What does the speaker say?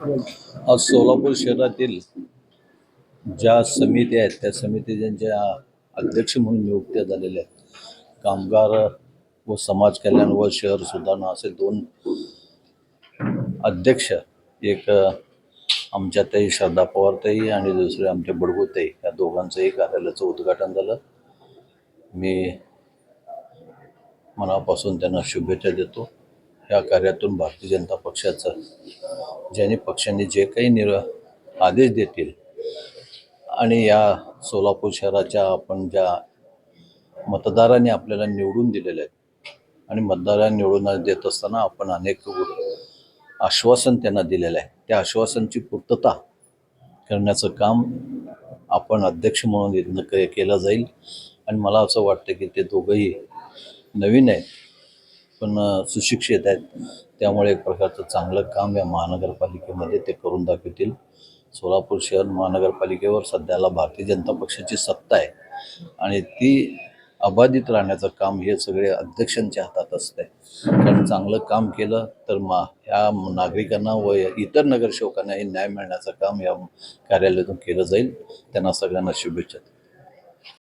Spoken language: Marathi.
आज सोलापूर शहरातील ज्या समिती आहेत त्या समितीच्या अध्यक्ष म्हणून नियुक्त्या झालेल्या आहेत. कामगार व समाज कल्याण व शहर सुधारणा असे दोन अध्यक्ष, एक आमच्या ताई श्रद्धा पवार ताई आणि दुसरे आमच्या बडगू ताई, या दोघांचंही कार्यालयाचं उद्घाटन झालं. मी मनापासून त्यांना शुभेच्छा देतो. या कार्यातून भारतीय जनता पक्षाचं ज्यांनी पक्षांनी जे काही आदेश देतील आणि या सोलापूर शहराच्या आपण ज्या मतदारांनी आपल्याला निवडून दिलेले आहेत आणि मतदारांनी निवडून देत असताना आपण अनेक आश्वासन त्यांना दिलेलं आहे, त्या आश्वासनाची पूर्तता करण्याचं काम आपण अध्यक्ष म्हणून केलं जाईल. आणि मला असं वाटतं की ते दोघंही नवीन आहेत पण सुशिक्षित आहेत, त्यामुळे एक प्रकारचं चांगलं काम या महानगरपालिकेमध्ये ते करून दाखवतील. सोलापूर शहर महानगरपालिकेवर सध्याला भारतीय जनता पक्षाची सत्ता आहे आणि ती अबाधित राहण्याचं काम हे सगळे अध्यक्षांच्या हातात असते. कारण चांगलं काम केलं तर या नागरिकांना व इतर नगरसेवकांनाही न्याय मिळण्याचं काम या कार्यालयातून केलं जाईल. त्यांना सगळ्यांना शुभेच्छा.